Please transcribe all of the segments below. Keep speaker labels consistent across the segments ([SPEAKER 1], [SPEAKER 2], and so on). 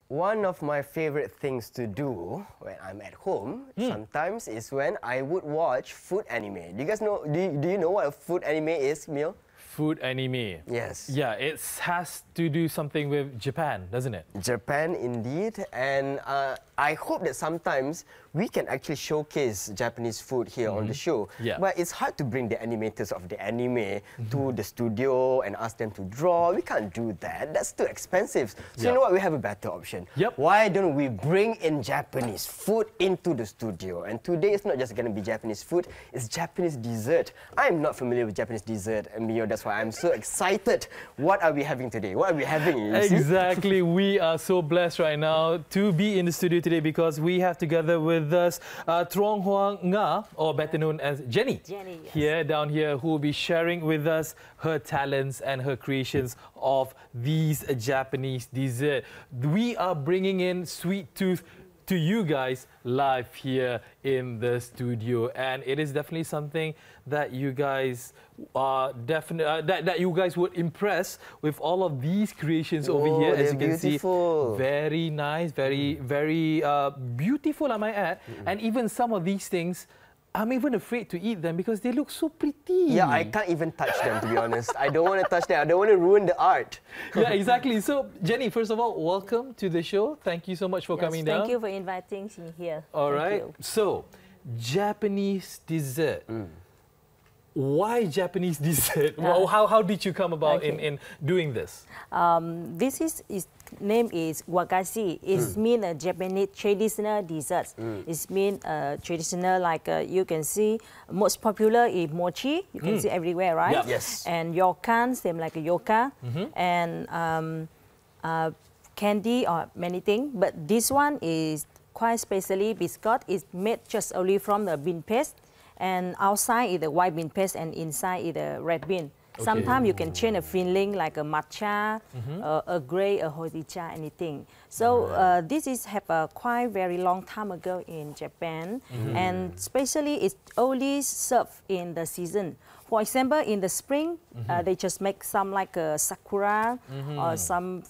[SPEAKER 1] One of my favorite things to do when I'm at home sometimes is when I would watch food anime. Do you guys know? Do you know what a food anime is, Mil?
[SPEAKER 2] Food anime.
[SPEAKER 1] Yes.
[SPEAKER 2] Yeah, it has to do something with Japan, doesn't it?
[SPEAKER 1] Japan, indeed. And I hope that sometimes we can actually showcase Japanese food here on the show.
[SPEAKER 2] Yeah.
[SPEAKER 1] But it's hard to bring the animators of the anime to the studio and ask them to draw. We can't do that. That's too expensive. So you know what? We have a better option. Why don't we bring in Japanese food into the studio? And today it's not just going to be Japanese food, it's Japanese dessert. I'm not familiar with Japanese dessert, Mio. That's why I'm so excited. What are we having today? What are we having?
[SPEAKER 2] Exactly. We are so blessed right now to be in the studio today because we have together with us TRUONG, or better known as Jenny.
[SPEAKER 3] Jenny, yes.
[SPEAKER 2] Here, down here, who will be sharing with us her talents and her creations of these Japanese dessert. We are bringing in Sweet Tooth to you guys live here in the studio, and it is definitely something that you guys are that you guys would impress with all of these creations over here. As you can see, very nice, very beautiful, I might add. And even some of these things, I'm even afraid to eat them because they look so pretty.
[SPEAKER 1] Yeah, I can't even touch them, to be honest. I don't want to touch them. I don't want to ruin the art.
[SPEAKER 2] Yeah, exactly. So, Jenny, first of all, welcome to the show. Thank you so much for coming down.
[SPEAKER 3] Thank you for inviting me here.
[SPEAKER 2] All right. So, Japanese dessert. Why Japanese dessert? How did you come about in doing this?
[SPEAKER 3] This is name is wagashi. It means a Japanese traditional dessert. It means traditional, like you can see most popular is mochi. You can see everywhere, right?
[SPEAKER 2] Yeah.
[SPEAKER 1] Yes.
[SPEAKER 3] And yokan, same like a yoka, and candy or many things. But this one is quite specially biscuit. It's made just only from the bean paste. And outside is the white bean paste and inside is the red bean. Sometimes you can change a filling like a matcha, a grey, a hojicha, anything. So this is have a quite very long time ago in Japan, and especially it's only served in the season. For example, in the spring, they just make some like a sakura or some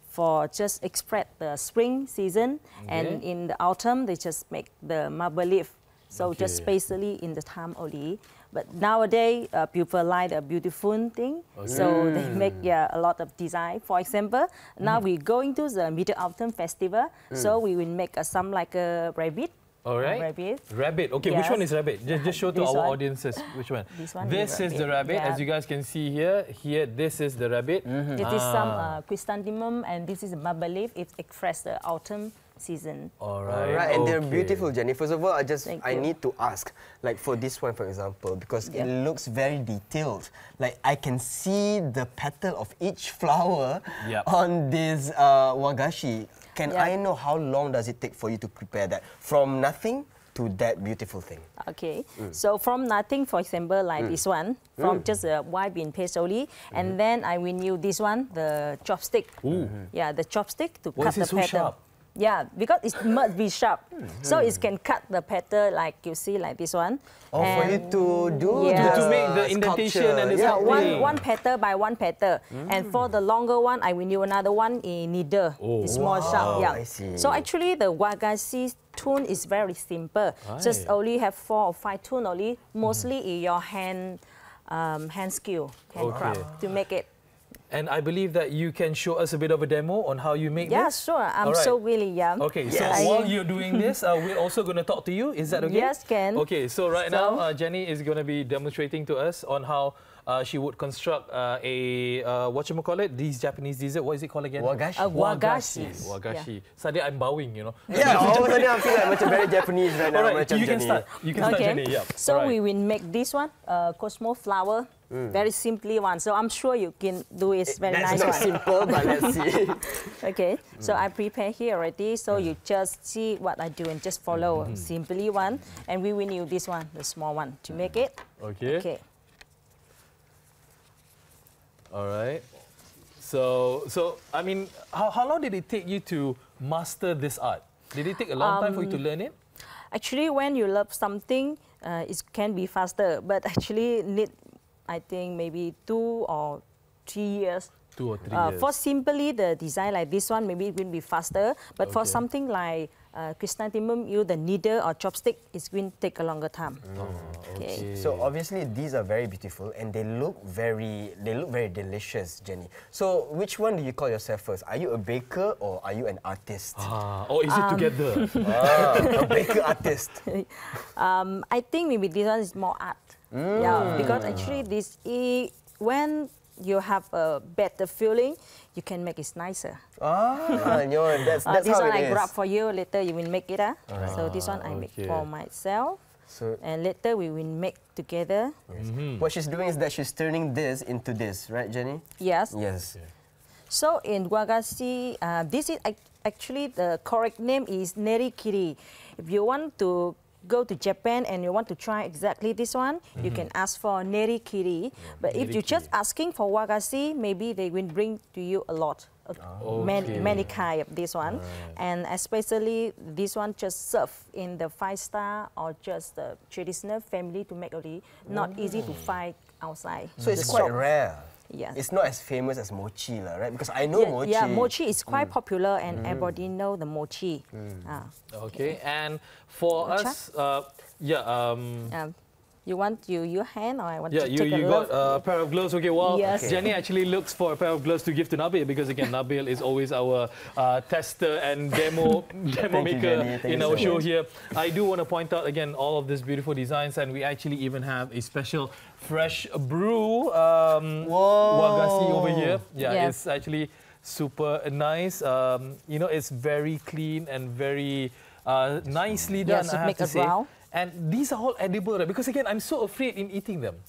[SPEAKER 3] for just express the spring season, and in the autumn they just make the marble leaf. So just especially in the time only. But nowadays, people like the beautiful thing. So they make a lot of design. For example, now we're going to the Mid-Autumn Festival. So we will make some like a rabbit.
[SPEAKER 2] All right. Rabbit. Okay, which one is rabbit? Just show to our audiences which one. This is the rabbit. As you guys can see here. This is the rabbit.
[SPEAKER 3] It is some chrysanthemum, and this is a marble leaf. It expresses the autumn season.
[SPEAKER 2] All right.
[SPEAKER 1] And they're beautiful, Jenny. First of all, I need to ask, like for this one, for example, because it looks very detailed. Like I can see the petal of each flower on this wagashi. Can I know how long does it take for you to prepare that from nothing to that beautiful thing?
[SPEAKER 3] Okay, so from nothing, for example, like this one, from just a white bean paste only, and then I will use this one, the chopstick. Yeah, the chopstick to cut the petal.
[SPEAKER 2] Sharp?
[SPEAKER 3] Yeah, because it must be sharp. So it can cut the petal like you see, like this one.
[SPEAKER 1] Oh, and for you to do
[SPEAKER 2] to make the indentation and the
[SPEAKER 3] one petal by one petal. And for the longer one, I will use another one in needle. It's more sharp. Yeah.
[SPEAKER 1] I see.
[SPEAKER 3] So actually, the wagashi tool is very simple. Just only have 4 or 5 tools only. Mostly in your hand skill, handcraft to make it.
[SPEAKER 2] And I believe that you can show us a bit of a demo on how you make this.
[SPEAKER 3] Yeah, sure. I'm so willing,
[SPEAKER 2] Okay, so while you're doing this, we're also going to talk to you. Is that okay?
[SPEAKER 3] Yes, can.
[SPEAKER 2] Okay, so now Jenny is going to be demonstrating to us on how she would construct whatchamacallit, these Japanese dessert. What is it called again?
[SPEAKER 1] Wagashi.
[SPEAKER 2] Wagashi. Suddenly I'm bowing, you know.
[SPEAKER 1] Yeah, suddenly I feel like very Japanese right now.
[SPEAKER 2] Alright, you can start. You can start, Jenny. Yeah.
[SPEAKER 3] So we will make this one, Cosmo flower. Very simply one. So I'm sure you can do it very nice.
[SPEAKER 1] That's not simple, but let's see.
[SPEAKER 3] Okay, so I prepare here already. So you just see what I do and just follow simply one. And we will use this one, the small one, to make it. Okay.
[SPEAKER 2] All right. So I mean, how long did it take you to master this art? Did it take a long time for you to learn it?
[SPEAKER 3] Actually, when you love something, it can be faster. But actually, need I think maybe 2 or 3 years
[SPEAKER 2] 2 or 3 years.
[SPEAKER 3] For simply the design like this one, maybe it will be faster. But for something like chrysanthemum, the needle or chopstick, it's going to take a longer time.
[SPEAKER 1] Okay. So obviously these are very beautiful and they look very delicious, Jenny. So which one do you call yourself first? Are you a baker or are you an artist?
[SPEAKER 2] Or is it together?
[SPEAKER 1] A baker artist.
[SPEAKER 3] I think maybe this one is more art. Yeah, because actually when you have a better feeling, you can make it nicer.
[SPEAKER 1] That's
[SPEAKER 3] this
[SPEAKER 1] how
[SPEAKER 3] one
[SPEAKER 1] it
[SPEAKER 3] I
[SPEAKER 1] is.
[SPEAKER 3] grab for you, later you will make it. So this one I make for myself. And later we will make together.
[SPEAKER 1] Yes. What she's doing is that she's turning this into this, right, Jenny?
[SPEAKER 3] Yes.
[SPEAKER 1] Yes.
[SPEAKER 3] So in WAGASHI, this is actually the correct name is nerikiri. If you want to go to Japan and you want to try exactly this one, you can ask for nerikiri. But if you're just asking for WAGASHI, maybe they will bring to you a lot. Many kind of this one. And especially this one just serve in the 5-star or just the traditional family to make only. Not easy to find outside.
[SPEAKER 1] So it's quite rare.
[SPEAKER 3] Yes.
[SPEAKER 1] It's not as famous as mochi, right? Because I know mochi.
[SPEAKER 3] Yeah, mochi is quite popular and everybody know the mochi.
[SPEAKER 2] Okay, and for us,
[SPEAKER 3] you want your hand or I want to take
[SPEAKER 2] you
[SPEAKER 3] a
[SPEAKER 2] got
[SPEAKER 3] glove?
[SPEAKER 2] a pair of gloves. Okay, well, Jenny actually looks for a pair of gloves to give to Nabil because again, Nabil is always our tester and demo maker in our show here. I do want to point out again all of these beautiful designs, and we actually even have a special fresh brew WAGASHI over here. Yeah, it's actually super nice. You know, it's very clean and very nicely done. I have to say. And these are all edible, right? Because again, I'm so afraid in eating them.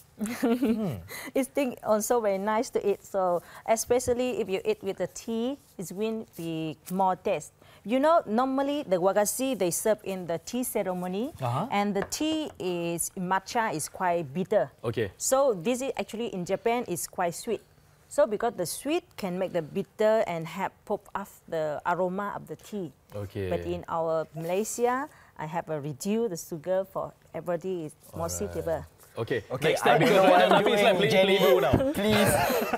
[SPEAKER 3] It's also very nice to eat. So especially if you eat with the tea, it's going to be more taste. You know, normally the WAGASHI they serve in the tea ceremony, and the tea is matcha is quite bitter.
[SPEAKER 2] Okay.
[SPEAKER 3] So this is actually in Japan is quite sweet. So because the sweet can make the bitter and have pop off the aroma of the tea.
[SPEAKER 2] Okay.
[SPEAKER 3] But in our Malaysia, I have reduced the sugar for everybody is more suitable.
[SPEAKER 2] Okay.
[SPEAKER 1] Next time, because what I'm doing, Jenny, please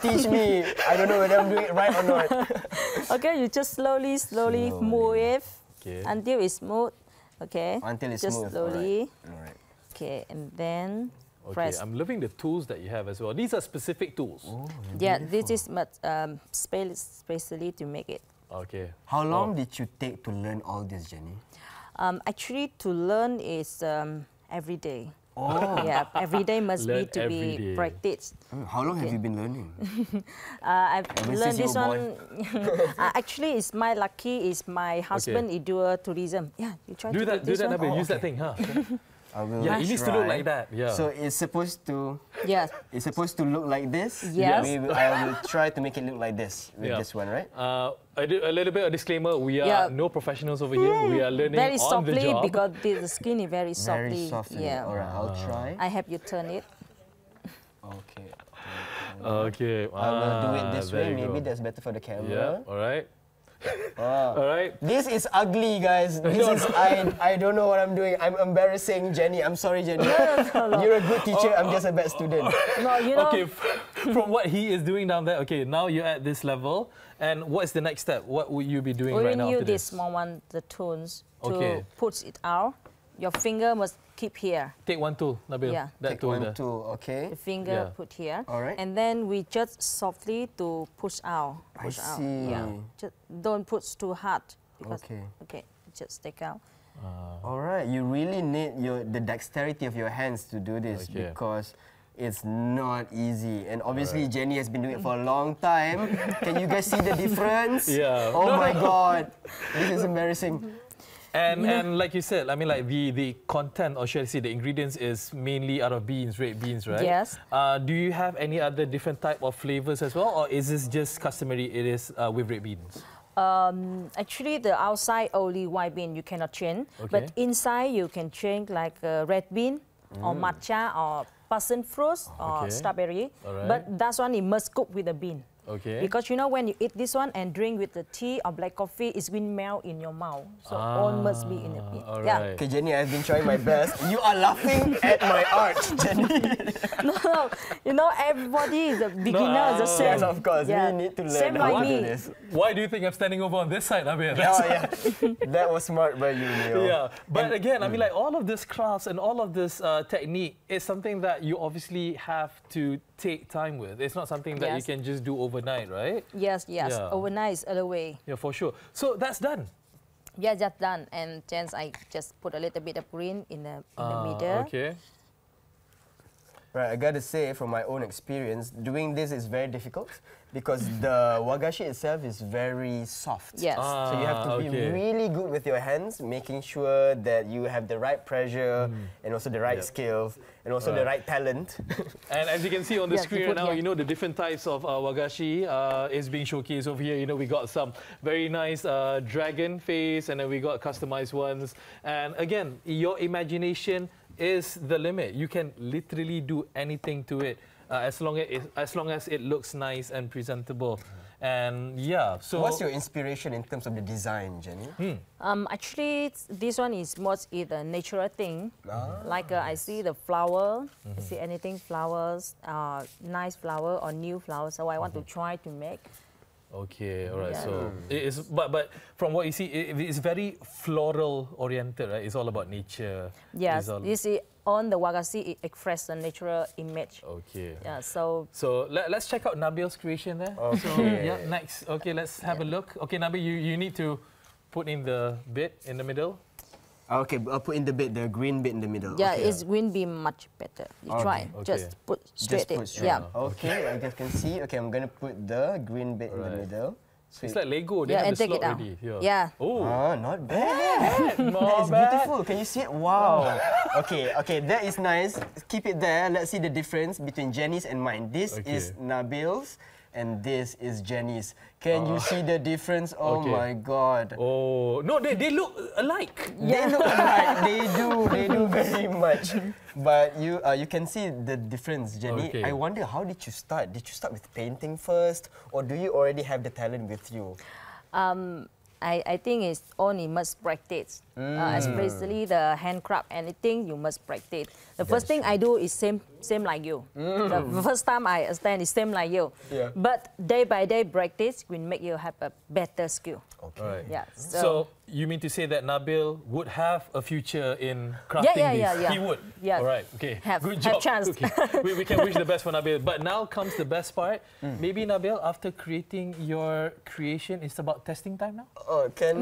[SPEAKER 1] teach me. I don't know whether I'm doing it right or not.
[SPEAKER 3] Okay, you just slowly move it until it's smooth. Okay.
[SPEAKER 1] Until it's
[SPEAKER 3] just
[SPEAKER 1] smooth.
[SPEAKER 3] slowly.
[SPEAKER 1] All right.
[SPEAKER 3] Okay, and then
[SPEAKER 2] press. I'm loving the tools that you have as well. These are specific tools.
[SPEAKER 3] Yeah, this is specially to make it.
[SPEAKER 2] Okay.
[SPEAKER 1] How long did you take to learn all this, Jenny?
[SPEAKER 3] Actually, to learn is every day. Yeah, every day must be practiced.
[SPEAKER 1] How long have you been learning?
[SPEAKER 3] I've learned this one. Actually, it's my lucky. Is my husband he do tourism. Yeah, you try
[SPEAKER 2] do
[SPEAKER 3] to
[SPEAKER 2] that.
[SPEAKER 3] do this one.
[SPEAKER 2] Nabil. Use that thing, huh?
[SPEAKER 1] I will
[SPEAKER 2] it needs to look like that. Yeah.
[SPEAKER 1] So it's supposed to.
[SPEAKER 3] Yes.
[SPEAKER 1] It's supposed to look like this.
[SPEAKER 3] Yes.
[SPEAKER 1] I will try to make it look like this with this one, right?
[SPEAKER 2] A little bit of disclaimer: we are no professionionals over here. We are learning
[SPEAKER 3] very
[SPEAKER 2] on the job.
[SPEAKER 3] Because the skin is very softly.
[SPEAKER 1] Very softly.
[SPEAKER 3] Yeah.
[SPEAKER 1] All right, I'll try.
[SPEAKER 3] I have you turn it.
[SPEAKER 1] Okay.
[SPEAKER 2] Okay.
[SPEAKER 1] I will do it this way. Maybe that's better for the camera.
[SPEAKER 2] Yeah. All right.
[SPEAKER 1] All
[SPEAKER 2] right.
[SPEAKER 1] This is ugly, guys. I don't know what I'm doing. I'm embarrassing Jenny. I'm sorry, Jenny. You're a good teacher. I'm just a bad student.
[SPEAKER 3] No, you know.
[SPEAKER 2] Okay, from what he is doing down there. Okay, now you're at this level, and what is the next step? What will you be doing right now?
[SPEAKER 3] We will use
[SPEAKER 2] after
[SPEAKER 3] this small one, the tools, to
[SPEAKER 2] Okay.
[SPEAKER 3] put it out. Your finger must keep here.
[SPEAKER 2] Take one tool, Nabil.
[SPEAKER 3] Yeah.
[SPEAKER 2] That
[SPEAKER 1] Take
[SPEAKER 2] tool
[SPEAKER 1] one
[SPEAKER 2] there.
[SPEAKER 1] tool, okay.
[SPEAKER 3] The finger put here.
[SPEAKER 1] All right.
[SPEAKER 3] And then we just softly to push out.
[SPEAKER 1] I
[SPEAKER 3] Push out.
[SPEAKER 1] see.
[SPEAKER 3] Yeah. Just don't push too hard. Because,
[SPEAKER 1] Okay.
[SPEAKER 3] Okay. Just take out.
[SPEAKER 1] All right. You really need the dexterity of your hands to do this because it's not easy. And obviously, Jenny has been doing it for a long time. Can you guys see the difference?
[SPEAKER 2] Yeah.
[SPEAKER 1] Oh my God. This is embarrassing.
[SPEAKER 2] And like you said, I mean, like the content, or should I say, the ingredients is mainly out of beans, red beans, right?
[SPEAKER 3] Yes.
[SPEAKER 2] Do you have any other different type of flavors as well, or is this just customary? It is with red beans.
[SPEAKER 3] Actually, the outside only white bean you cannot change, but inside you can change like red bean or matcha or passion fruit or strawberry.
[SPEAKER 2] All right.
[SPEAKER 3] But that one you must cook with the bean.
[SPEAKER 2] Okay.
[SPEAKER 3] Because you know when you eat this one and drink with the tea or black coffee, it's going to melt in your mouth. So all must be in the meat.
[SPEAKER 2] All
[SPEAKER 3] Yeah.
[SPEAKER 2] right.
[SPEAKER 1] Okay, Jenny, I've been trying my best. You are laughing at my art, Jenny.
[SPEAKER 3] No, you know everybody is a beginner. The same.
[SPEAKER 1] Yes, of course.
[SPEAKER 3] Yeah.
[SPEAKER 1] We need to learn
[SPEAKER 3] Same
[SPEAKER 1] how
[SPEAKER 3] like
[SPEAKER 1] to do
[SPEAKER 3] me.
[SPEAKER 1] this.
[SPEAKER 2] Why do you think I'm standing over on this side, Nabil?
[SPEAKER 1] Oh, yeah. That was smart by you, Neil.
[SPEAKER 2] Yeah, but again, I mean, like all of this crafts and all of this technique is something that you obviously have to take time with. It's not something that you can just do overnight, right?
[SPEAKER 3] Yes, yes.
[SPEAKER 2] Yeah.
[SPEAKER 3] Overnight is other way.
[SPEAKER 2] Yeah, for sure. So that's done.
[SPEAKER 3] Yeah, just done. And then I just put a little bit of green in the middle.
[SPEAKER 2] Okay.
[SPEAKER 1] Right, I gotta say, from my own experience, doing this is very difficult because the wagashi itself is very soft.
[SPEAKER 3] Yes.
[SPEAKER 1] So you have to be really good with your hands, making sure that you have the right pressure and also the right skills and also the right talent.
[SPEAKER 2] And as you can see on the screen right now,
[SPEAKER 3] yeah.
[SPEAKER 2] you know, the different types of wagashi is being showcased over here. You know, we got some very nice dragon face, and then we got customized ones. And again, your imagination is the limit. You can literally do anything to it as long as it looks nice and presentable. And yeah, so
[SPEAKER 1] what's your inspiration in terms of the design, Jenny?
[SPEAKER 3] Actually, this one is most a natural thing. Like I see the flower, I see anything flowers, nice flower or new flower. So I want to try to make.
[SPEAKER 2] Okay, all right. So it is, but from what you see, it's very floral oriented, right? It's all about nature.
[SPEAKER 3] Yes, this is on the wagashi. It expresses a natural image.
[SPEAKER 2] Okay.
[SPEAKER 3] Yeah. So
[SPEAKER 2] let's check out Nabil's creation there.
[SPEAKER 1] Okay.
[SPEAKER 2] So yeah, next. Okay, let's have a look. Okay, Nabil, you need to put in the bit in the middle.
[SPEAKER 1] Okay, I'll put in the bit, the green bit in the middle.
[SPEAKER 3] yeah,
[SPEAKER 1] okay.
[SPEAKER 3] it's going to be much better. You try. Just put straight.
[SPEAKER 1] Just put straight.
[SPEAKER 3] Yeah.
[SPEAKER 1] Okay, I guys can see. Okay, I'm gonna put the green bit in the middle. So
[SPEAKER 2] It's like Lego. They
[SPEAKER 3] Yeah,
[SPEAKER 2] have
[SPEAKER 3] and
[SPEAKER 2] the
[SPEAKER 3] take it
[SPEAKER 2] slot
[SPEAKER 3] out.
[SPEAKER 2] ready.
[SPEAKER 3] Yeah.
[SPEAKER 2] Oh.
[SPEAKER 1] not bad. That is beautiful. Can you see it? Wow. Okay, that is nice. Keep it there. Let's see the difference between Jenny's and mine. This is Nabil's and this is Jenny's. Can you see the difference? Oh my God.
[SPEAKER 2] Oh, no, they look alike.
[SPEAKER 1] They look alike. They do very much. But you can see the difference, Jenny.
[SPEAKER 2] Okay.
[SPEAKER 1] I wonder, how did you start? Did you start with painting first, or do you already have the talent with you?
[SPEAKER 3] I think it's only must practice, especially the handcraft. Anything you must practice. The first thing I do is same like you. The first time I stand is same like you.
[SPEAKER 1] Yeah.
[SPEAKER 3] But day by day practice will make you have a better skill.
[SPEAKER 1] Okay.
[SPEAKER 2] Right.
[SPEAKER 3] Yeah.
[SPEAKER 2] So you mean to say that Nabil would have a future in crafting this?
[SPEAKER 3] Yeah.
[SPEAKER 2] He would?
[SPEAKER 3] Yeah.
[SPEAKER 2] All right, okay.
[SPEAKER 3] Have
[SPEAKER 2] Good job.
[SPEAKER 3] chance.
[SPEAKER 2] Okay. we can wish the best for Nabil. But now comes the best part. Maybe, Nabil, after creating your creation, it's about testing time now?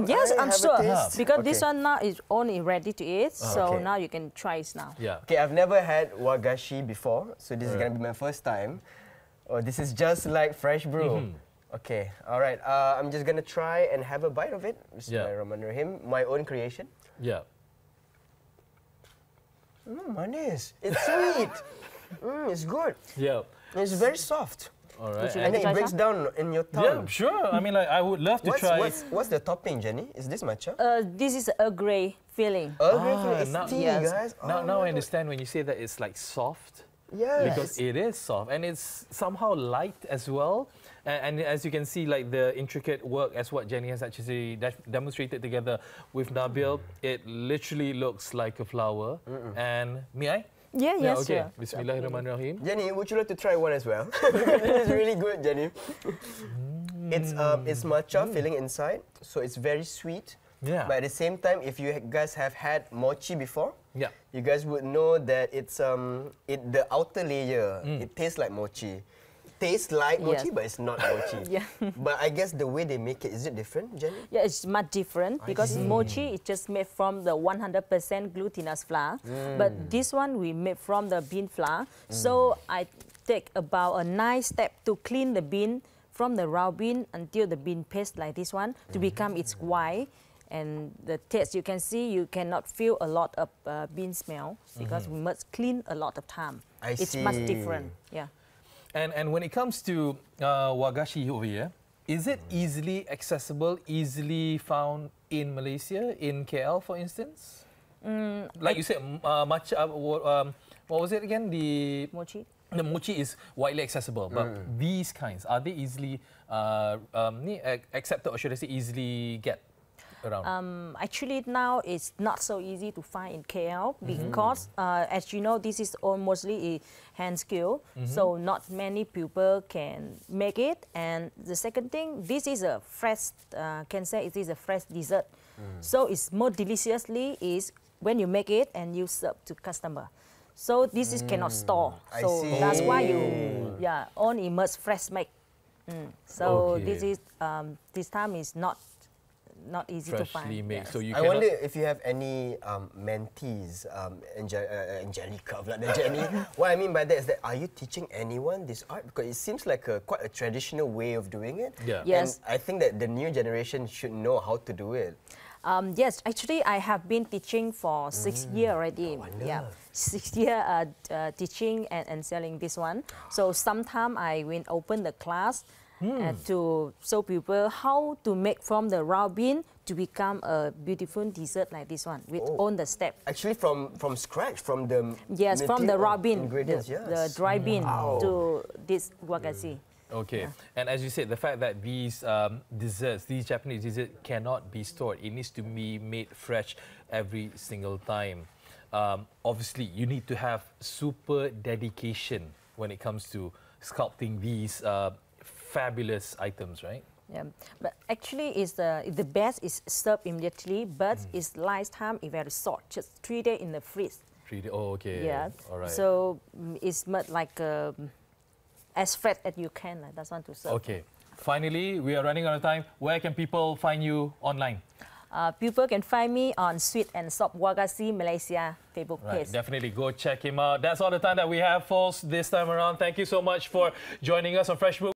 [SPEAKER 3] Yes, I'm
[SPEAKER 1] have
[SPEAKER 3] sure.
[SPEAKER 1] a taste?
[SPEAKER 3] Because this one now is only ready to eat. So
[SPEAKER 1] okay.
[SPEAKER 3] now you can try it now.
[SPEAKER 2] Yeah.
[SPEAKER 1] Okay, I've never had wagashi before, so this is gonna be my first time. Oh, this is just like fresh brew. Okay, all right. I'm just gonna try and have a bite of it. Bismillahirrahmanirrahim. My own creation.
[SPEAKER 2] Yeah.
[SPEAKER 1] Manis. It's sweet. It's good.
[SPEAKER 2] Yeah.
[SPEAKER 1] It's very soft.
[SPEAKER 2] All right.
[SPEAKER 3] you
[SPEAKER 1] And
[SPEAKER 3] like
[SPEAKER 1] then
[SPEAKER 3] to
[SPEAKER 1] it
[SPEAKER 3] try
[SPEAKER 1] breaks down in your
[SPEAKER 2] Yeah,
[SPEAKER 1] tongue.
[SPEAKER 2] sure. I mean, like, I would love to try.
[SPEAKER 1] What's the topping, Jenny? Is this matcha?
[SPEAKER 3] This is a grey feeling.
[SPEAKER 1] Earl Grey feeling. It's
[SPEAKER 2] now-
[SPEAKER 1] tea,
[SPEAKER 3] Yes.
[SPEAKER 1] guys.
[SPEAKER 2] Now I understand when you say that it's like soft.
[SPEAKER 1] Yes.
[SPEAKER 2] Because it is soft and it's somehow light as well. And as you can see, like the intricate work as what Jenny has actually demonstrated together with Nabil, it literally looks like a flower. And may I?
[SPEAKER 3] Yeah, yes,
[SPEAKER 2] okay.
[SPEAKER 3] sure.
[SPEAKER 2] Bismillahirrahmanirrahim.
[SPEAKER 1] Jenny, would you like to try one as well? It's really good, Jenny. It's matcha filling inside, so it's very sweet.
[SPEAKER 2] Yeah.
[SPEAKER 1] But at the same time, if you guys have had mochi before,
[SPEAKER 2] Yeah.
[SPEAKER 1] you guys would know that it's the outer layer. It tastes like mochi. Tastes like mochi,
[SPEAKER 3] Yes.
[SPEAKER 1] but it's not mochi.
[SPEAKER 3] Yeah.
[SPEAKER 1] But I guess the way they make it, is it different, Jenny?
[SPEAKER 3] Yeah, it's much different because mochi is just made from the 100% glutinous flour. But this one we made from the bean flour. So I take about a 9 step to clean the bean from the raw bean until the bean paste like this one to become its white. And the taste, you can see, you cannot feel a lot of bean smell because we must clean a lot of time. It's much different. Yeah.
[SPEAKER 2] And when it comes to wagashi over here, is it easily accessible, easily found in Malaysia, in KL, for instance? Like you said, matcha. What was it again? The
[SPEAKER 3] Mochi.
[SPEAKER 2] the mochi is widely accessible, but these kinds, are they easily accepted, or should I say easily get around?
[SPEAKER 3] Actually, now it's not so easy to find in KL because, as you know, this is mostly a hand skill, so not many people can make it. And the second thing, this is a fresh, can say it is a fresh dessert. So it's more deliciously is when you make it and you serve to customer. So this is cannot store. So that's why you only must fresh make. So this is this time is not easy to find.
[SPEAKER 2] Freshly made.
[SPEAKER 3] Yes.
[SPEAKER 2] So you
[SPEAKER 1] I wonder if you have any mentees, Angelica, Jenny. What I mean by that is that, are you teaching anyone this art? Because it seems like quite a traditional way of doing it.
[SPEAKER 2] Yeah.
[SPEAKER 3] Yes.
[SPEAKER 1] And I think that the new generation should know how to do it.
[SPEAKER 3] Yes, actually, I have been teaching for 6 years already. 6 years teaching and selling this one. So sometime I will open the class to show people how to make from the raw bean to become a beautiful dessert like this one with all the steps.
[SPEAKER 1] Actually, from scratch, from the
[SPEAKER 3] from the raw bean,
[SPEAKER 1] ingredients,
[SPEAKER 3] the dry bean to this wagashi.
[SPEAKER 2] Okay, and as you said, the fact that these desserts, these Japanese desserts, cannot be stored. It needs to be made fresh every single time. Obviously, you need to have super dedication when it comes to sculpting these fabulous items, right?
[SPEAKER 3] Yeah, but actually, is the best is served immediately, but its lifetime is very short, just 3 days in the freeze.
[SPEAKER 2] 3 days. Oh, okay.
[SPEAKER 3] Yeah.
[SPEAKER 2] All right.
[SPEAKER 3] So it's much like as fresh as you can. That's one to serve.
[SPEAKER 2] Okay. Finally, we are running out of time. Where can people find you online?
[SPEAKER 3] People can find me on Sweet and Soft WAGASHI Malaysia Facebook page.
[SPEAKER 2] Right, definitely go check him out. That's all the time that we have, folks, this time around. Thank you so much for joining us on Freshbook.